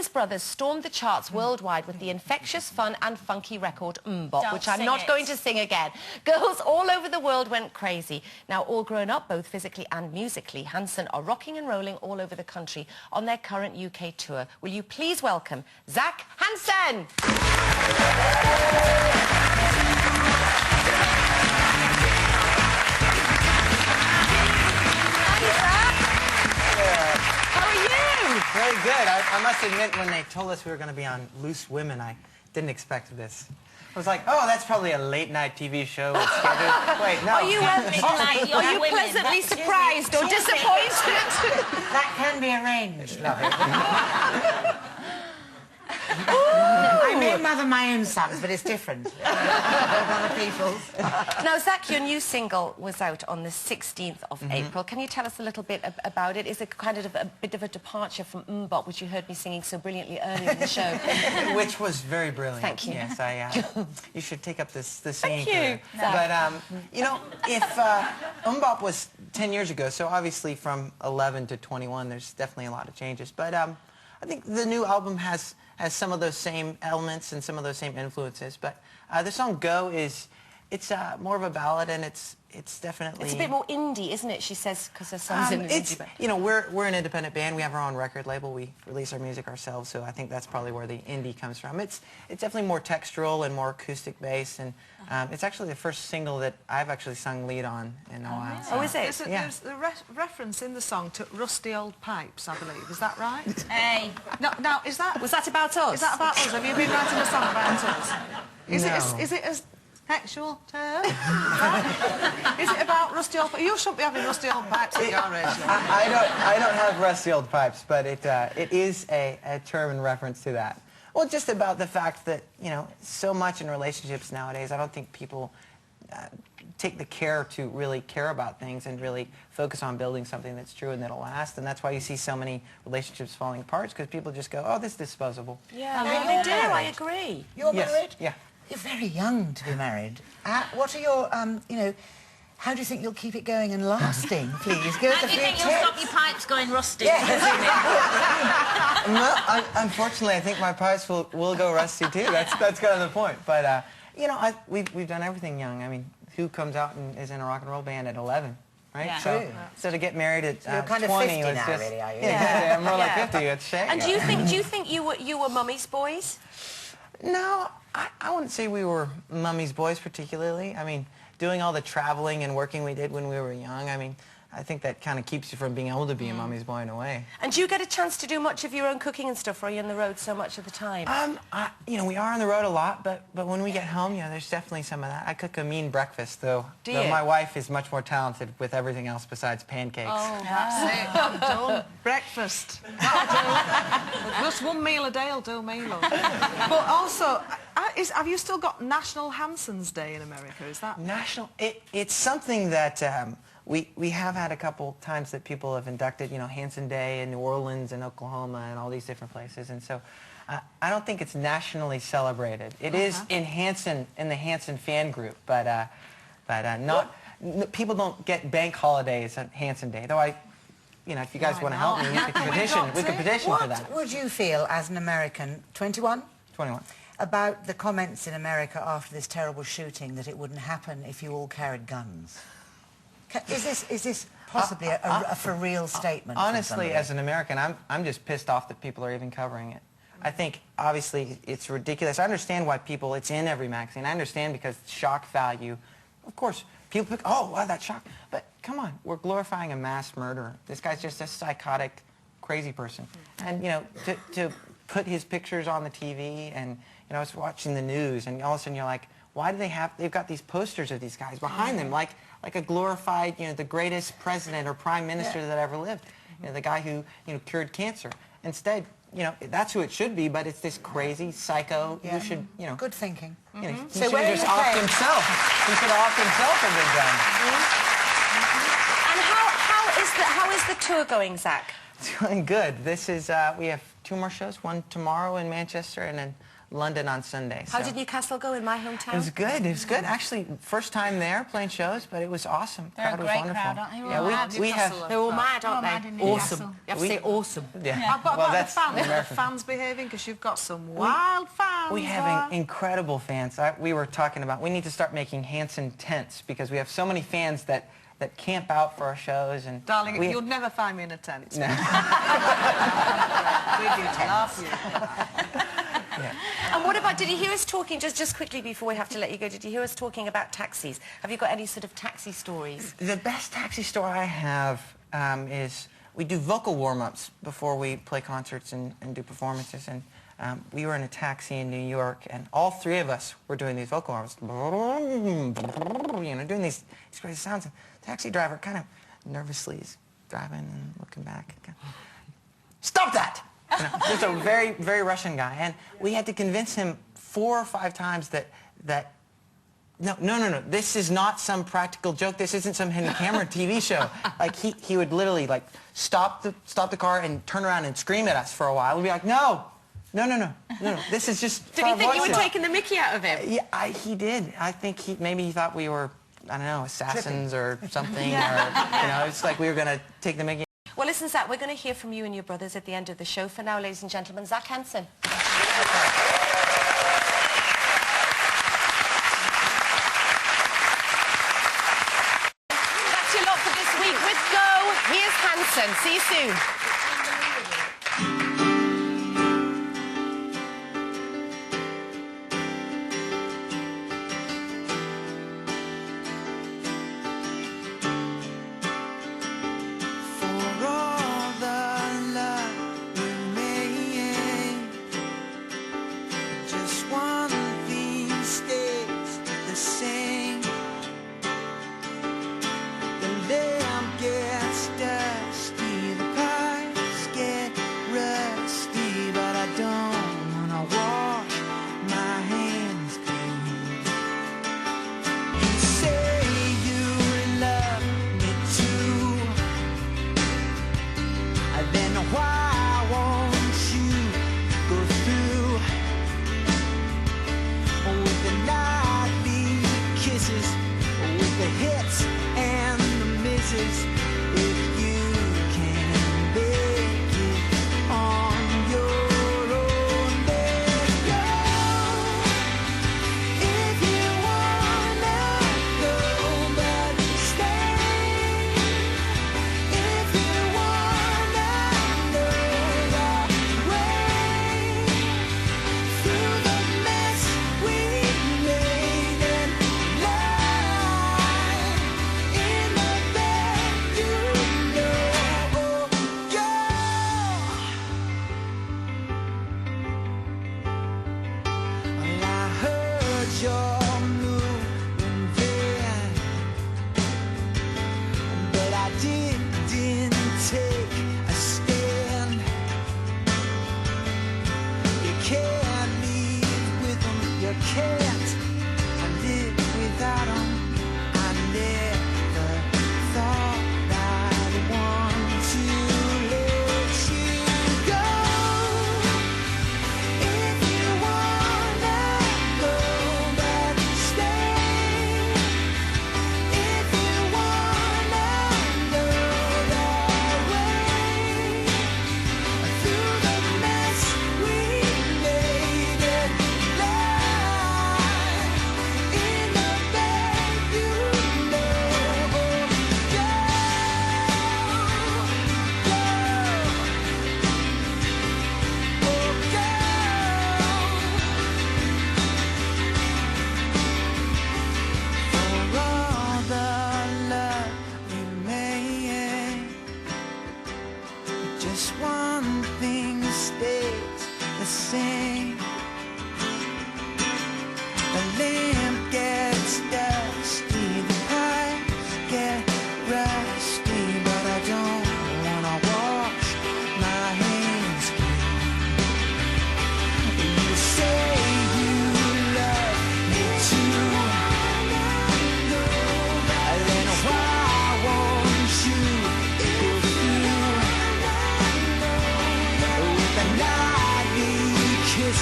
Jonas Brothers stormed the charts worldwide with the infectious, fun and funky record Mbop, which I'm not going to sing again. Girls all over the world went crazy. Now, all grown up, both physically and musically, Hanson are rocking and rolling all over the country on their current UK tour. Will you please welcome Zach Hanson? Very good. I must admit, when they told us we were going to be on Loose Women, I didn't expect this. I was like, oh, that's probably a late-night TV show. Wait, no. Are you pleasantly surprised or disappointed? That can be arranged, love it. I may mother my own sons, but it's different. Other people's. Now, Zach, your new single was out on the 16th of April. Can you tell us a little bit about it? Is it kind of a bit of a departure from Mbop, which you heard me singing so brilliantly earlier in the show? Which was very brilliant. Thank you. Yes, you should take up this singing Thank you. career. But, you know, if Mbop was 10 years ago, so obviously from 11 to 21, there's definitely a lot of changes. But I think the new album has some of those same elements and some of those same influences, but the song "Go" it's more of a ballad, and it's definitely... It's a bit more indie, isn't it? She says, because her son's in an indie band. You know, we're an independent band. We have our own record label. We release our music ourselves, so I think that's probably where the indie comes from. It's definitely more textural and more acoustic based, and it's actually the first single that I've actually sung lead on in a while. So. Oh, is it? There's a reference in the song to rusty old pipes, I believe. Is that right? Hey. No, now, is that... Was that about us? Is that about us? Have you been writing a song about us? No. Is it a sexual term? Is it about rusty old pipes? You shouldn't be having rusty old pipes at your age. I don't have rusty old pipes, but it is a term in reference to that. Well, just about the fact that, you know, so much in relationships nowadays, I don't think people take the care to really care about things and really focus on building something that's true and that'll last. And that's why you see so many relationships falling apart, because people just go, oh, this is disposable. Yeah, they do. I agree. You're married? Yeah. You're very young to be married. What are your, you know, how do you think you'll keep it going and lasting, please? Give us a few tips. How do you think you'll stop your pipes going rusty? Yes. Well, unfortunately, I think my pipes will go rusty too. That's kind of the point. But you know, we've done everything young. I mean, who comes out and is in a rock and roll band at 11, right? Yeah. So to get married at you're kind 20 of 50 was now, just really, are you? yeah, I'm more like 50. It's shame. And do you think you were mummy's boys? No, I wouldn't say we were mummy's boys particularly. I mean, doing all the traveling and working we did when we were young, I mean, I think that kind of keeps you from being able to be a mummy's boy in a way. And do you get a chance to do much of your own cooking and stuff, or are you on the road so much of the time? You know, we are on the road a lot, but when we get home, yeah, there's definitely some of that. I cook a mean breakfast, though. Do you? My wife is much more talented with everything else besides pancakes. Oh, that's it. Done. Breakfast. That'll do. Just one meal a day will do me, love. But also, have you still got National Hanson's Day in America? Is that... National... It's something that... We have had a couple times that people have inducted, you know, Hanson Day in New Orleans and Oklahoma and all these different places, and so I don't think it's nationally celebrated. It is in Hanson, in the Hanson fan group, but not. People don't get bank holidays on Hanson Day. Though you know, if you guys want to help me, we could petition for that. What would you feel as an American, 21? 21. About the comments in America after this terrible shooting that it wouldn't happen if you all carried guns? Is this possibly a for real statement? Honestly, as an American, I'm just pissed off that people are even covering it. I think, obviously, it's ridiculous. I understand why it's in every magazine. I understand because shock value. Of course, people pick, oh, wow, that's shock. But come on, we're glorifying a mass murderer. This guy's just a psychotic, crazy person. And, you know, to put his pictures on the TV, and, you know, I was watching the news, and all of a sudden you're like, why do they've got these posters of these guys behind them, like a glorified, you know, the greatest president or prime minister that ever lived, you know, the guy who, you know, cured cancer. Instead, you know, that's who it should be, but it's this crazy psycho who should, you know... Good thinking. You know, he should have just offed himself. He should have offed himself a big gun. And how is the tour going, Zach? It's going good. This is, we have 2 more shows, one tomorrow in Manchester and then London on Sunday. How did Newcastle go in my hometown? It was good. It was good. Actually, first time there playing shows, but it was awesome. They're a was great wonderful. crowd, aren't they? We have. They're all mad, aren't mad they? in Awesome. Newcastle. You have to say awesome. Yeah. But Well, about the that's fans, are the American. fans behaving? Because you've got some wild fans. We have incredible fans. We were talking about we need to start making Hanson tents because we have so many fans that camp out for our shows. And Darling, you'll never find me in a tent. No. We do love you. And what about, did you hear us talking, just quickly before we have to let you go, did you hear us talking about taxis? Have you got any sort of taxi stories? The best taxi story I have is we do vocal warm-ups before we play concerts and do performances. And we were in a taxi in New York, and all three of us were doing these vocal warm-ups, you know, doing these crazy sounds. And the taxi driver kind of nervously is driving and looking back. Stop that! You know, just a very, very Russian guy. And we had to convince him 4 or 5 times that no, this is not some practical joke. This isn't some hidden camera TV show. Like, he would literally, like, stop the car and turn around and scream at us for a while. We'd be like, no, this is just Did he think you were taking the mickey out of him? Yeah, he did. I think maybe he thought we were, I don't know, assassins or something. Or, you know, it's like we were going to take the mickey. Well, listen, Zach, we're going to hear from you and your brothers at the end of the show. For now, ladies and gentlemen, Zach Hanson. That's your lot for this week. With Go, here's Hanson. See you soon.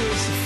kisses